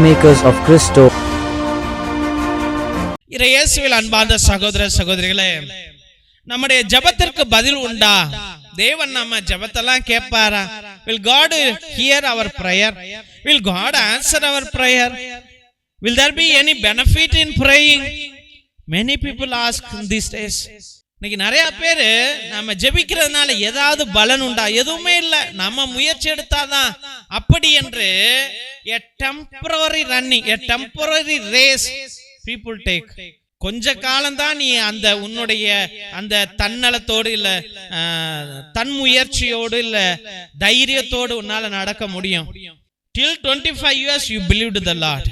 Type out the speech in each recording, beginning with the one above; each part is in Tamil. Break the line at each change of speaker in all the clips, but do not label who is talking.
Peacemakers of Christo.
இயேசுவில் அன்பார்ந்த சகோதர சகோதரிகளே, நம்முடைய ஜெபத்திற்கு பதில் உண்டா? தேவன் நம்ம ஜெபத்தெல்லாம் கேட்பாரா? Will God hear our prayer? Will God answer our prayer? Will there be any benefit in praying? Many people ask these days. இன்னைக்கு நிறைய பேரு நம்ம ஜெபிக்கிறதுனால ஏதாவது பலன் உண்டா? எதுவுமே இல்லை, நம்ம முயற்சி எடுத்தாதான் அப்படி என்று a temporary running, a temporary race people take. கொஞ்ச காலம்தான் நீ அந்த உன்னுடைய அந்த தன்னலத்தோடு இல்ல தன் முயற்சியோடு இல்ல தைரியத்தோடு உன்னால நடக்க முடியும். Till 25 years you believed the Lord.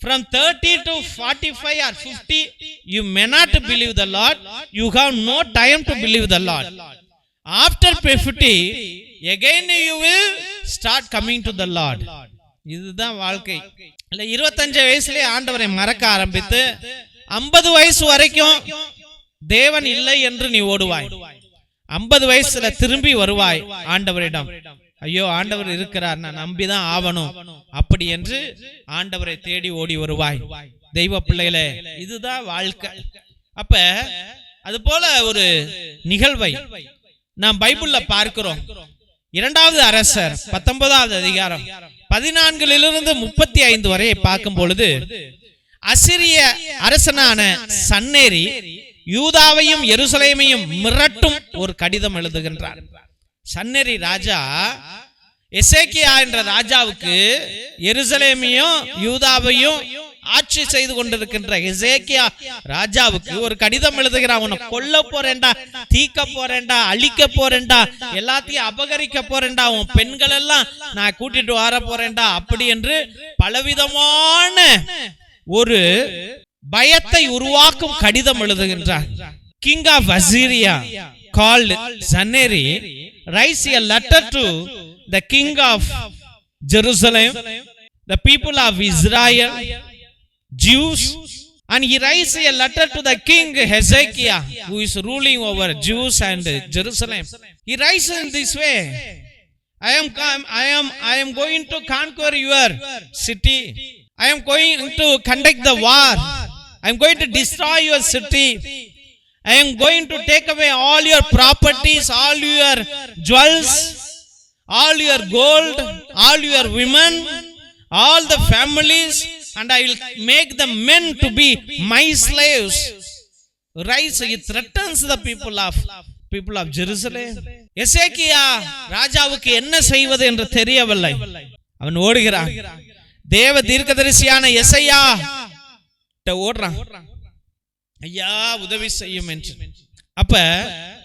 From 30 to 45 or 50 you may not believe the Lord. You have no time to believe the Lord. After 50 again you will start coming to the Lord. இதுதான் வாழ்க்கை. இல்ல 25 வயசுலயே ஆண்டவரை மறக்க ஆரம்பித்து 50 வயசு வரைக்கும் தேவன் இல்லை என்று நீ ஓடுவாய். 50 வயசுல திரும்பி வருவாய் ஆண்டவரிடம். ஐயோ, ஆண்டவர் இருக்கிறார், நான் நம்பிதான் ஆவணும் அப்படி என்று ஆண்டவரை தேடி ஓடி வருவாய். தெய்வ பிள்ளைகளே, இதுதான் வாழ்க்கை. அப்ப அது போல ஒரு நிகழ்வை நாம் பைபிள்ல பார்க்கிறோம். 2வது அரசர் 19வது அதிகாரம் 14 35 வரை பார்க்கும் பொழுது, அசிரிய அரசனான சன்னேரி யூதாவையும் எருசலேமையும் மிரட்டும் ஒரு கடிதம் எழுதுகின்றார். சன்னேரி ராஜா எசேக்கியா என்ற ராஜாவுக்கு எருசலேமையும் யூதாவையும் ஆட்சி செய்து கொண்டிருக்கின்ற எசேக்கியா ராஜாவுக்கு ஒரு கடிதம் எழுதுகிறான். உன்னை கொல்ல போறேன்டா, தீக்க போறேன்டா, அழிக்க போறேன்டா, எல்லாத்தையும் அபகரிக்க போறேன்டா, உன் பெண்கள் எல்லாம் நான் கூட்டிட்டு வர போறேன்டா அப்படி என்று பலவிதமான ஒரு பயத்தை உருவாக்கும் கடிதம் எழுதுகின்றார். King of Assyria called Sanherib writes a letter to the king of Jerusalem, the people of Israel, Jews, and he writes a letter to the king Hezekiah, who is ruling over Jews and Jerusalem. He writes in this way: I am going to conquer your city. I am going to conduct the war. I am going to destroy your city. I am going to take away all your properties, all your jewels, all your gold, all your women, all the families, and I will make the men to be my slaves. Rise, he threatens the people of Jerusalem. எசேக்கியா ராஜாவுக்கு என்ன செய்வது என்று தெரியவில்லை. அவன் ஓடுகிறான். தேவ தீர்க்கதரிசியான எசையா ஓடுறான், ஐயா உதவி செய்யும் என்று. அப்ப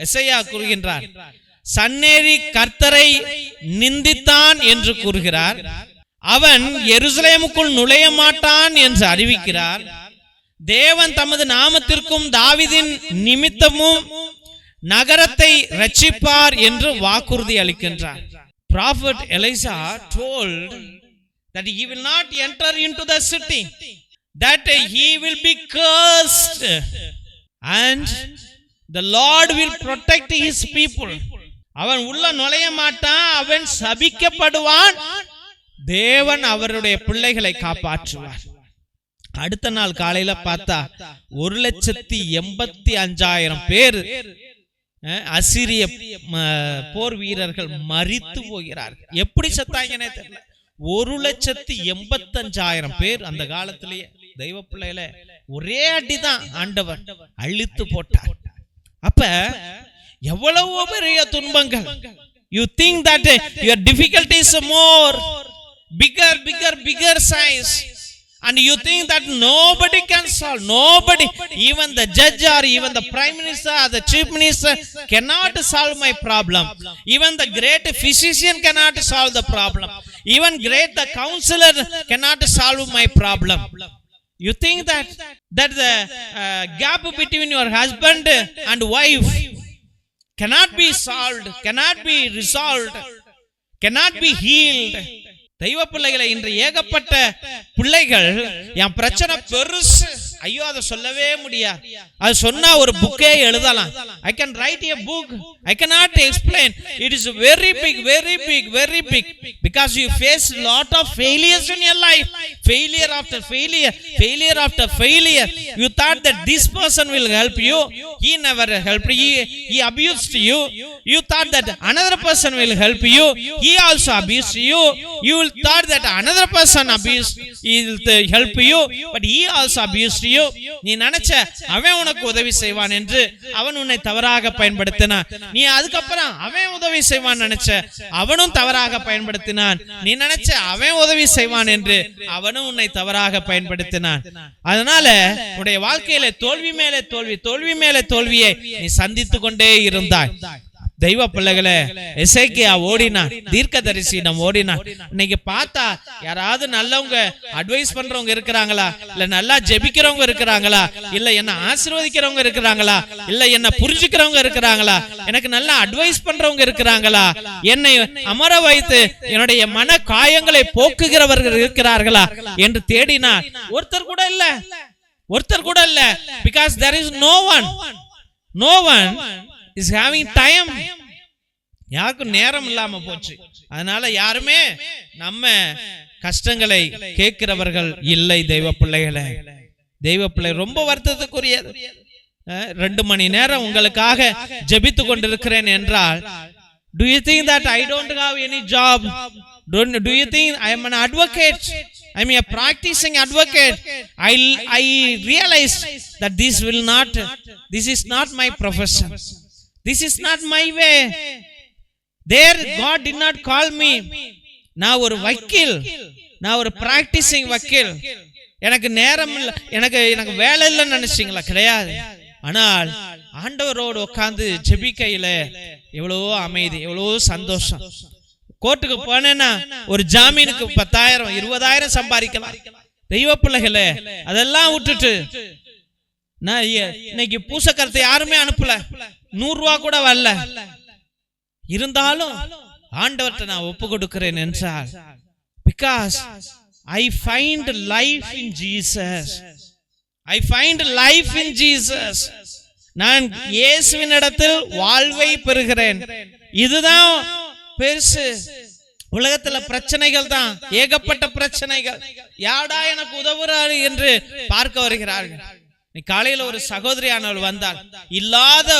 எசையா கூறுகின்றார், சன்னேரி கர்த்தரை நிந்தித்தான் என்று கூறுகிறார். அவன் எருசலேமுக்குள் நுழைய மாட்டான் என்று அறிவிக்கிறார். தேவன் தமது நாமத்திற்கும் தாவீதின் நிமித்தமும் நகரத்தை ரட்சிப்பார் என்று வாக்குறுதி அளிக்கின்றார். Prophet Elisha told that he will not enter into the city, that he will be cursed and the Lord will protect his people. அவன் உள்ள நுழைய மாட்டான், அவன் சபிக்கப்படுவான், தேவன் அவருடைய பிள்ளைகளை காப்பாற்றுவார். அடுத்த நாள் காலையில பார்த்தா 1,85,000 பேர் அசிரிய போர் வீரர்கள் மரித்து போகிறார்கள். எப்படி செத்தாங்கன்னே தெரியல. 1,85,000 பேர் அந்த காலத்திலேயே. தெய்வ பிள்ளையில ஒரே அடிதான் ஆண்டவர் அழித்து போட்டார். அப்ப எவ்வளவு பெரிய துன்பங்கள். You think that your difficulty is more bigger size, and you think that nobody can solve, nobody, even the judge or even the prime minister or the chief minister cannot solve my problem. Even the great physician cannot solve the problem. Even the counselor cannot solve my problem. You think that the gap between your husband and wife cannot be solved, cannot be resolved, cannot be healed. தெய்வ பிள்ளைகளை, இன்று ஏகப்பட்ட பிள்ளைகள் என் பிரச்சனை பெருசு, ஐயோ அதை சொல்லவே முடியாது. அது சொன்னா ஒரு புக்கே எழுதலாம். I can write a book. I cannot explain. It is very big, very big, very big, because you face lot of failures in your life. Failure after failure, failure after failure. You thought that this person will help you. He never helped you. He abused you. You thought that another person will help you. He also abused you. You thought that another person abused, he will help you, but he also abused you. நீ நினைச்ச அவன் உனக்கு உதவி செய்வான் என்று, அவன் உன்னை தவறாக பயன்படுத்தினான். நீ அதுக்கப்புறம் அவன் உதவி செய்வான் நினைச்ச, அவனும் தவறாக பயன்படுத்தினான். நீ நினைச்ச அவன் உதவி செய்வான் என்று, அவனும் உன்னை தவறாக பயன்படுத்தினான். அதனால உன்னுடைய வாழ்க்கையில தோல்வி மேலே தோல்வி, தோல்வி மேலே தோல்வியை நீ சந்தித்து கொண்டே இருந்தாய். தெய்வ பிள்ளைகளே, எசேக்கியா ஓடினான், தீர்க்கதரிசியிடம் ஓடினான். இன்னைக்கு பார்த்தா யாராவது நல்லவங்க அட்வைஸ் பண்றவங்க இருக்கிறாங்களா, இல்ல நல்லா ஜெபிக்கிறவங்க இருக்கிறாங்களா, இல்ல என்ன ஆசீர்வதிக்கிறவங்க இருக்கிறாங்களா, இல்ல என்ன புரிஞ்சுக்கிறவங்க இருக்கிறாங்களா, எனக்கு நல்லா அட்வைஸ் பண்றவங்க இருக்கிறாங்களா, என்னை அமர வைத்து என்னுடைய மன காயங்களை போக்குகிறவர்கள் இருக்கிறார்களா என்று தேடினார். ஒருத்தர் கூட இல்ல, ஒருத்தர் கூட இல்ல. because there is no one is having time. யாருக்கும் நேரம் இல்லாம போச்சு. அதனால யாருமே நம்ம கஷ்டங்களை கேட்கிறவர்கள் இல்லை. தெய்வ பிள்ளைகளே, தெய்வ பிள்ளை ரொம்ப வருத்தத்துக்குரியது. 2 மணி நேரம் உங்களுக்காக ஜெபித்து கொண்டிருக்கிறேன் என்றால், do you think that I don't have any job? Do you think I am an advocate? I am a practicing advocate. I realized that this is not my profession. This is not my way. There God did not call me. நான் ஒரு வக்கீல், நான் ஒரு பிராக்டிசிங் வக்கீல். எனக்கு நேரம் இல்லை, எனக்கு வேலை இல்லைன்னு நினைச்சீங்களா? கிடையாது. ஆனால் ஆண்டவரோடு உட்கார்ந்து ஜெபிக்கையில எவ்வளவோ அமைதி, எவ்வளவோ சந்தோஷம். கோர்ட்டுக்கு போனேன்னா ஒரு ஜாமீனுக்கு 10,000 20,000 சம்பாதிக்கலாம். தெய்வ பிள்ளைகளே, அதெல்லாம் விட்டுட்டு நான் இன்னைக்கு பூசக்கருத்தை யாருமே அனுப்பல, 100 ரூபா கூட வரல, இருந்தாலும் ஆண்டவர்கிட்ட நான் ஒப்பு கொடுக்கிறேன் என்றால், because I find life in Jesus. I find life in Jesus. நான் இயேசுவின் இடத்தில் வாழ்வை பெறுகிறேன். இதுதான் பெருசு. உலகத்துல பிரச்சனைகள் தான், ஏகப்பட்ட பிரச்சனைகள். யாடா எனக்கு உதவுறாரு என்று பார்க்க வருகிறார்கள். நீ காலையில ஒரு சகோதரியானவள் வந்தாள், இல்லாத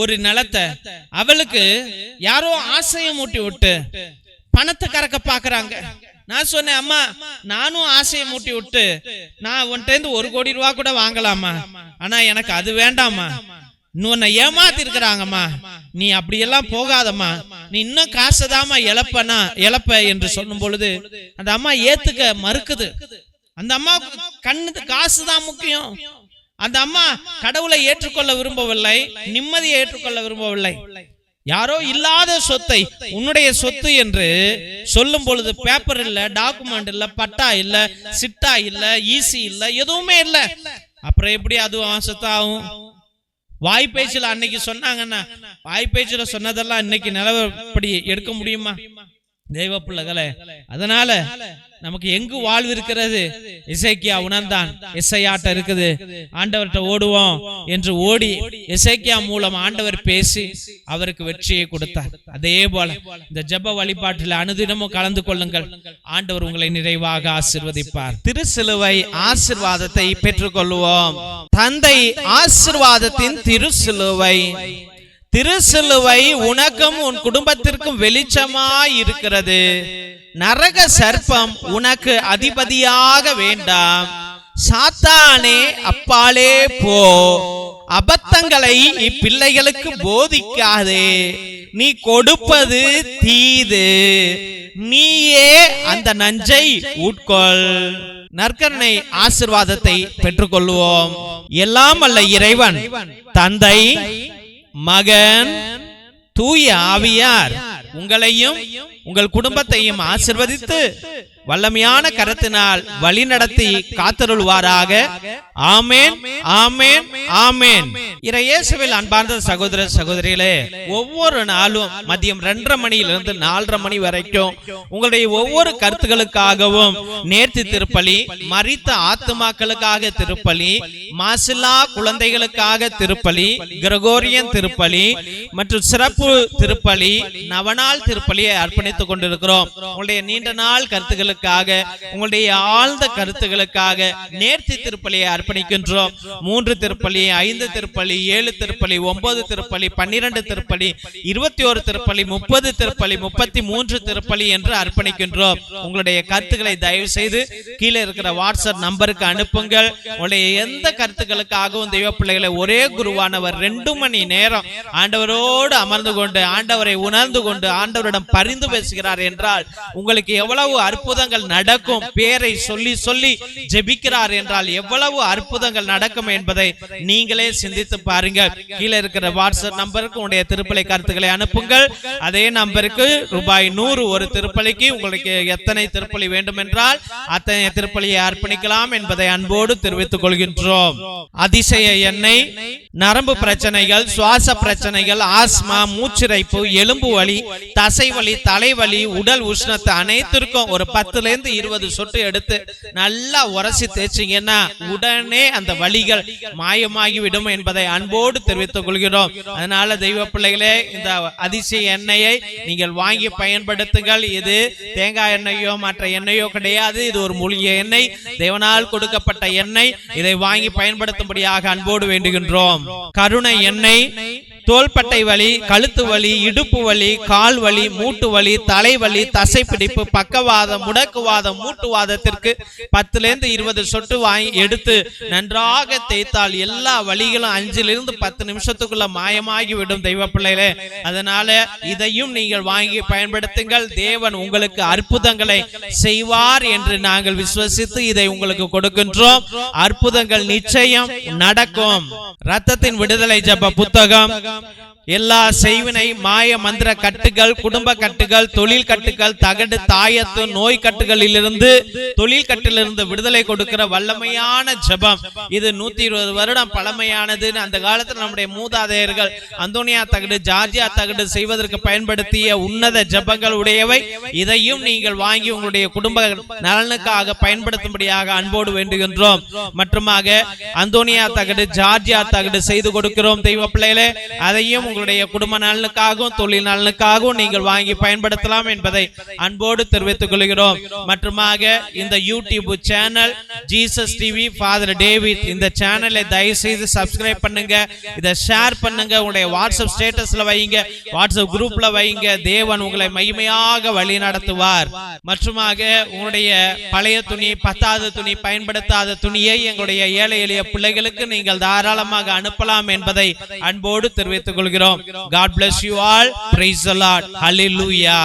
ஒரு நிலத்தை அவளுக்கு யாரோ ஆசையை மூட்டி விட்டு பணத்தை கறக்க பாக்குறாங்க. நான் சொன்னேன், அம்மா நானும் ஆசையை மூட்டி விட்டு நான் உன்கிட்ட இருந்து 1 கோடி ரூபா கூட வாங்கலாமா, ஆனா எனக்கு அது வேண்டாமா, இன்னொன்னு ஏமாத்தி இருக்கிறாங்கம்மா, நீ அப்படியெல்லாம் போகாதம்மா, நீ இன்னும் காசுதாமா இழப்ப என்று சொல்லும் பொழுது அந்த அம்மா ஏத்துக்க மறுக்குது. அந்த அம்மா கண்ணு காசுதான் முக்கியம். அந்த அம்மா கடவுளை ஏற்றுக்கொள்ள விரும்பவில்லை, நிம்மதியை ஏற்றுக்கொள்ள விரும்பவில்லை. யாரோ இல்லாத சொத்தை உன்னுடைய சொத்து என்று சொல்லும் பொழுது பேப்பர் இல்ல, டாக்குமெண்ட் இல்ல, பட்டா இல்ல, சிட்டா இல்ல, ஈசி இல்ல, எதுவுமே இல்ல, அப்புறம் எப்படி அது சொத்தாகும்? வாய்ப்பேச்சில் அன்னைக்கு சொன்னாங்கன்னா வாய்ப்பேச்சில சொன்னதெல்லாம் இன்னைக்கு நிலவரப்படி எடுக்க முடியுமா? தெய்வ பிள்ளைகளே, அதனால நமக்கு எங்கு வாழ்வு இருக்கிறது? எசேக்கியா உணர்ந்தான், எசையாட்ட இருக்குது, ஆண்டவர்கிட்ட ஓடுவோம் என்று ஓடி எசேக்கியா மூலம் ஆண்டவர் பேசி அவருக்கு வெற்றியை கொடுத்தார். அதே போல இந்த ஜெப வழிபாட்டில் அனுதினமும் கலந்து கொள்ளுங்கள். ஆண்டவர் உங்களை நிறைவாக ஆசீர்வதிப்பார். திருசிலுவை ஆசீர்வாதத்தை பெற்றுக்கொள்வோம். தந்தை ஆசீர்வாதத்தின் திருசிலுவை. திருசிலுவை உனக்கும் உன் குடும்பத்திற்கும் வெளிச்சமாய் இருக்கிறது. நரக சர்ப்பம் உனக்கு அதிபதியாக வேண்டாம். சாத்தானே அப்பாலே போ. அபத்தங்களை இப்பிள்ளைகளுக்கு போதிக்காதே. நீ கொடுப்பது தீது, நீயே அந்த நஞ்சை உட்கொள். நற்கருணை ஆசீர்வாதத்தை பெற்றுக்கொள்வோம். எல்லாம் அல்ல இறைவன், தந்தை, மகன், தூய ஆவியார் உங்களையும் உங்கள் குடும்பத்தையும் ஆசீர்வதித்து வல்லமையான கரத்தினால் வழி நடத்தி காத்தருள்வாராக. ஆமேன், ஆமேன், ஆமேன். இயேசுவில் அன்பார்ந்த சகோதர சகோதரிகளே, ஒவ்வொரு நாளும் மதியம் 2:30 மணியிலிருந்து 4:30 மணி வரைக்கும் உங்களுடைய ஒவ்வொரு கருத்துக்களுக்காகவும் நேர்த்தி திருப்பலி, மரித்த ஆத்துமாக்களுக்காக திருப்பலி, மாசில்லா குழந்தைகளுக்காக திருப்பலி, கிரகோரியன் திருப்பலி மற்றும் சிறப்பு திருப்பலி, நவநாள் திருப்பலியை அர்ப்பணித்துக் கொண்டிருக்கிறோம். உங்களுடைய நீண்ட நாள் கருத்துக்களுக்காக, உங்களுடைய ஆழ்ந்த கருத்துக்களுக்காக நேர்த்தி திருப்பலியை அர்ப்பணிக்கின்றோம். 3 திருப்பலி, 5 திருப்பலி, 7 திருப்பலி, 9 திருப்பலி, 12 திருப்பலி, 21 திருப்பலி, 30 திருப்பலி, 33 திருப்பலி என்று அர்ப்பணிக்கின்றோம். உங்களுடைய கருத்துக்களை தயவு செய்து கீழே இருக்கிற வாட்ஸ்அப் நம்பருக்கு அனுப்புங்கள். உங்களுடைய எந்த கருத்துக்களுக்காகவும் தெய்வ பிள்ளைகளை, ஒரே குருவானவர் 2 மணி நேரம் ஆண்டவரோடு அமர்ந்து கொண்டு ஆண்டவரை உணர்ந்து கொண்டு ஆண்டவரிடம் பரிந்து பேசுகிறார் என்றால் உங்களுக்கு எவ்வளவு அற்புதங்கள் நடக்கும். பேரை சொல்லி சொல்லி ஜெபிக்கிறார் என்றால் எவ்வளவு அற்புதங்கள் நடக்கும் என்பதை நீங்களே சிந்தித்து பாருங்கள். கீழே இருக்கிற வாட்ஸ்அப் நம்பருக்கு உங்களுடைய திருப்பலி கருத்துக்களை அனுப்புங்கள். அதே நம்பருக்கு ரூபாய் 100 ஒரு திருப்பலிக்கு. உங்களுக்கு எத்தனை திருப்பலி வேண்டும் என்றால் அத்தனை திருப்பலியை அர்ப்பணிக்கலாம் என்பதை அன்போடு தெரிவித்துக் கொள்கின்றோம். அதிசய எண்ணெய், நரம்பு பிரச்சனைகள், சுவாச பிரச்சனைகள், ஆஸ்மா, மூச்சிரைப்பு, எலும்பு வலி, தசை வலி, தலைவலி, உடல் உஷ்ணத்தை அனைத்திற்கும் ஒரு 10-20 சொட்டு எடுத்து நல்லா உரசி தேய்ச்சிங்கன்னா உடனே அந்த வலிகள் மாயமாகிவிடும் என்பதை அன்போடு தெரிவித்துக் கொள்கிறோம். அதனால தெய்வ பிள்ளைகளே, இந்த அதிசய எண்ணெயை நீங்கள் வாங்கி பயன்படுத்துங்கள். இது தேங்காய் எண்ணெயோ மற்ற எண்ணெயோ கிடையாது. இது ஒரு மூலிகை எண்ணெய், தேவனால் கொடுக்கப்பட்ட எண்ணெய். இதை வாங்கி பயன்படுத்தும்படியாக அன்போடு வேண்டுகின்றோம். கருணை எண்ணெய், தோள்பட்டை வலி, கழுத்து வலி, இடுப்பு வலி, கால் வலி, மூட்டு வலி, தலைவலி, தசைப்பிடிப்பு, பக்கவாதம், முடக்குவாதம், மூட்டுவாதத்திற்கு 10-20 சொட்டு வாங்கி எடுத்து நன்றாக தேய்த்தால் எல்லா வலிகளும் 5-10 நிமிஷத்துக்குள்ள மாயமாகி விடும் தெய்வ பிள்ளைகளே. அதனால இதையும் நீங்கள் வாங்கி பயன்படுத்துங்கள். தேவன் உங்களுக்கு அற்புதங்களை செய்வார் என்று நாங்கள் விசுவசித்து இதை உங்களுக்கு கொடுக்கின்றோம். அற்புதங்கள் நிச்சயம் நடக்கும். ரத்தத்தின் விடுதலை ஜெப புத்தகம், எல்லா செய்வினை, மாய மந்திர கட்டுகள், குடும்ப கட்டுகள், தொழில் கட்டுகள், தகடு, தாயத்து, நோய் கட்டுகளிலிருந்து, தொழில் கட்டிலிருந்து விடுதலை கொடுக்கிற வல்லமையான ஜெபம். இது 120 வருடம் பழமையானது. அந்த காலத்தில் நம்முடைய மூதாதையர்கள் அந்தோனியா தகடு, ஜார்ஜியா தகடு செய்வதற்கு பயன்படுத்திய உன்னத ஜெபங்கள் உடையவை. இதையும் நீங்கள் வாங்கி உங்களுடைய குடும்ப நலனுக்காக பயன்படுத்தும்படியாக அன்போடு வேண்டுகின்றோம். மற்றுமாக அந்தோனியா தகடு, ஜார்ஜியா தகடு செய்து கொடுக்கிறோம் தெய்வ பிள்ளைகளே. அதையும் உங்களுடைய குடும்ப நலனுக்காகவும் தொழில் நலனுக்காகவும் நீங்கள் வாங்கி பயன்படுத்தலாம் என்பதை அன்போடு தெரிவித்துக் கொள்கிறோம். மற்றுமாக இந்த YouTube channel Jesus TV father David, இந்த சேனலை தயவு செய்து சப்ஸ்கிரைப் பண்ணுங்க. இதை ஷேர் பண்ணுங்க. உங்களுடைய வாட்ஸ்அப் ஸ்டேட்டஸ்ல வைங்க, வாட்ஸ்அப் குரூப்ல வைங்க. தேவன் உங்களை மகிமையாக வழி நடத்துவார். மற்றுமாக உங்களுடைய பழைய துணி, பத்தாத துணி, பயன்படுத்தாத துணியை எங்களுடைய ஏழை எளிய பிள்ளைகளுக்கு நீங்கள் தாராளமாக அனுப்பலாம் என்பதை அன்போடு தெரிவித்துக் கொள்கிறோம். God bless you all. Praise the Lord. Hallelujah.